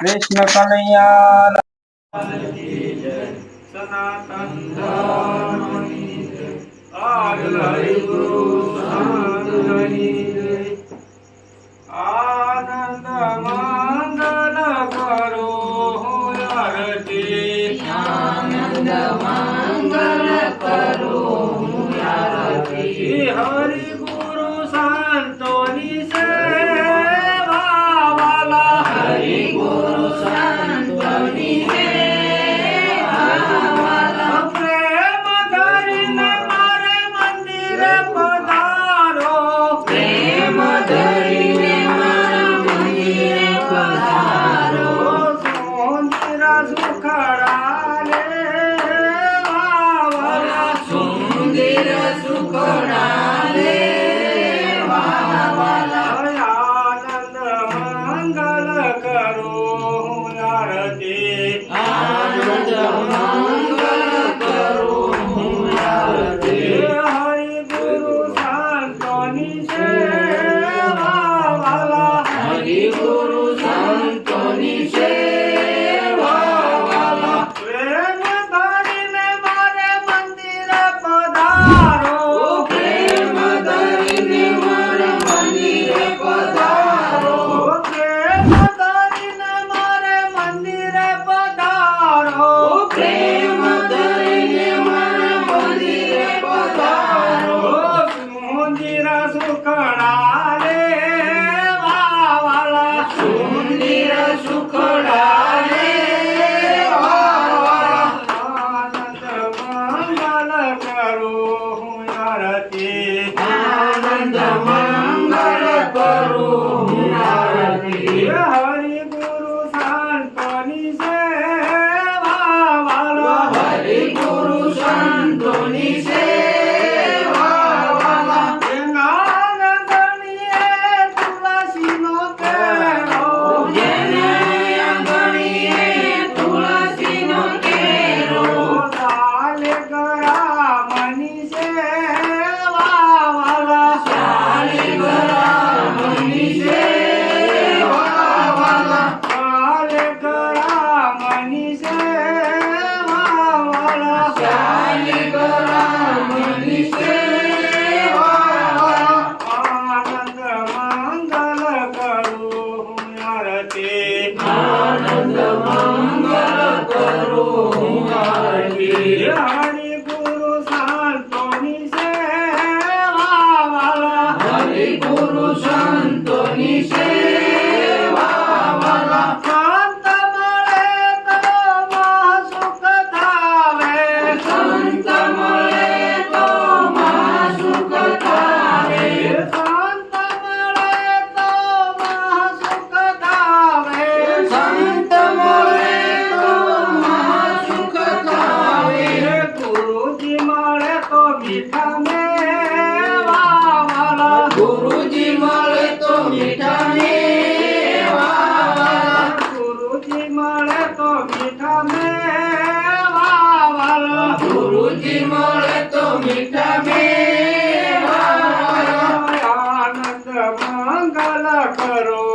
कृष्ण कन्हैया सनातन धर्म की जय। आज हरि गुरु संतनि जय। आनंद मंगल करो आरती। आनंद मंगल करो आरती। हरि गुरु संतोनि सेवा वाला। हरि गुरु संतोनि सेवा वाला। प्रेम धरिने मारे मंदिर पधारो। प्रेम धरिने मारा मंदिर पधारो। सुंदर सुखड़ा लेवा वाला। सुंदर सुखड़ा लेवा वाला। आनंद मंगल करो आरती। आनंद मंगल करो आरती। हरि गुरु संतोनि सेवा वाला। हरि गुरु संतोनि सेवा वाला। प्रेम धरिने मारे मंदिर पधारो। प्रेम धरिने मारा मंदिर पधारो। प्रेम धरिने मारे मंदिर पधारो। प्रेम धरिने मारा मंदिर पधारो। मंदिर सुखड़ा लेवा वाला। सुंदर सुखड़ा लेवा वाला। आनंद मंगल करो आरती। आनंद मंगल करो आरती। हरि गुरु संतोनि सेवा वाला। हरि गुरु संतोनि सेवा वाला। गणिये तुलसीनो केरो। જેને આંગણીએ તુલસીનો કેરો. साले गरा मनी सेवा वाला। શાલિગ્રામની સેવા વાલા. साले गरा मनी सेवा वाला। શાલિગ્રામની સેવા વાલા. आनंद मंगल करो आरती। આનંદ મંગલ કરો આરતી. हरि गुरु संतोनि सेवा वाला। હરિ ગુરુ સંતોની સેવા વાલા. संत મળે તો મહા સુખ થાવે। સંત મળે તો મહા સુખ થાવે. સંત મળે તો મહા સુખ થાવે। સંત મળે તો મહા સુખ થાવે. ગુરુજી મળે તો મીઠા મેવા વાલા। ગુરુજી મળે તો મીઠા મેવા વાલા. ગુરુજી મળે તો મીઠા મેવા વાલા। ગુરુજી મળે તો મીઠા મેવા વાલા. આનંદ મંગલ કરો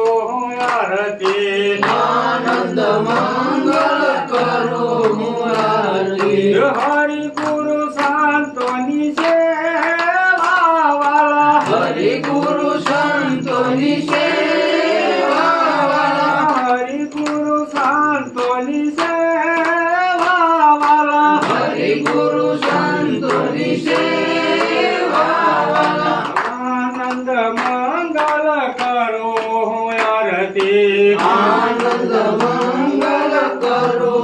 આરતી। આનંદ મંગલ કરો આરતી. હરિ ગુરુ સંતોની સેવા વાલા। હરિ ગુરુ સંતોની સેવા વાલા. હરિ ગુરુ સંતોની સેવા વાલા। હરિ ગુરુ સંતોની સેવા વાલા. આનંદ મંગલ કરો આરતી। આનંદ મંગલ કરો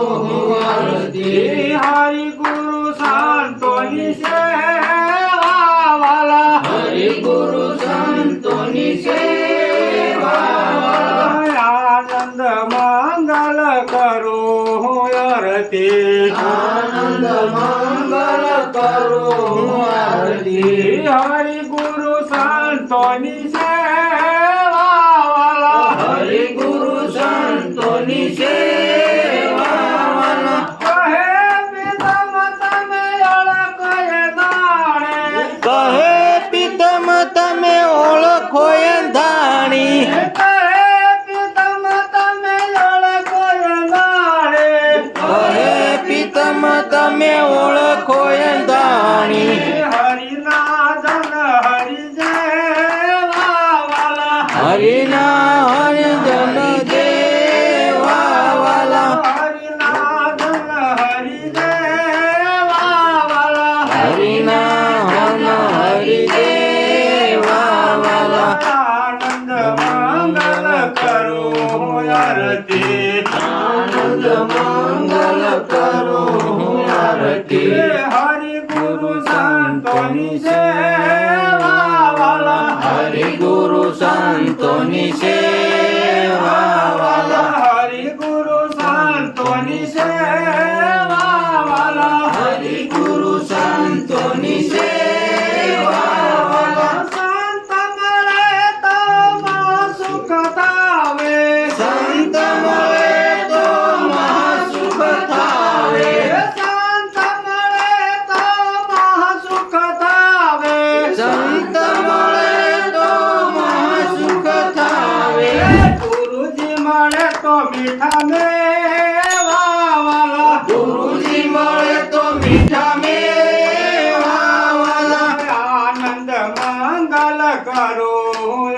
આરતી. હરિ ગુરુ સંતોની સેવા વાલા। હરિ ગુરુ સંતોની સેવા વાલા. આનંદ મંગલ કરો આરતી। આનંદ મંગલ કરો આરતી. હરિ ગુરુ સંતોની સેવા વાલા। હરિ ગુરુ સંતોની સેવા વાલા. કહે પિતમ તમે ઓળખો એ દાણે। કહે પિતમ તમે ઓળખો એ ધાણી. કહે પિતમ તમે ઓળખો આરતી આનંદ મંગલ કરું આરતી હરિ ગુરુ સંતોની સેવા વાલા હરિ ગુરુ સંતોની સેવા વાલા હરિ ગુરુ સંતોની સેવા વાલા હરિ ગુરુ સંતોની સેવા વાલા સંત મળે તો સુખ થાવે સંત મળે તો મહાસુખ થાવે સંત મળે તો મહાસુખ થાવે સંત મળે તો મહાસુખ થાવે ગુરુજી મળે તો મીઠા મેવા વાલા ગુરુજી મળે તો મીઠા મેવા વાલા આનંદ મંગલ કરો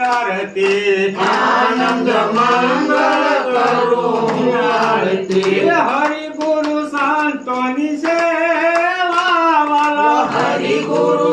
આરતી આનંદ મંગલ કરું આરતી હરિ ગુરુ સંતોની સેવા વાલા હરિ ગુરુ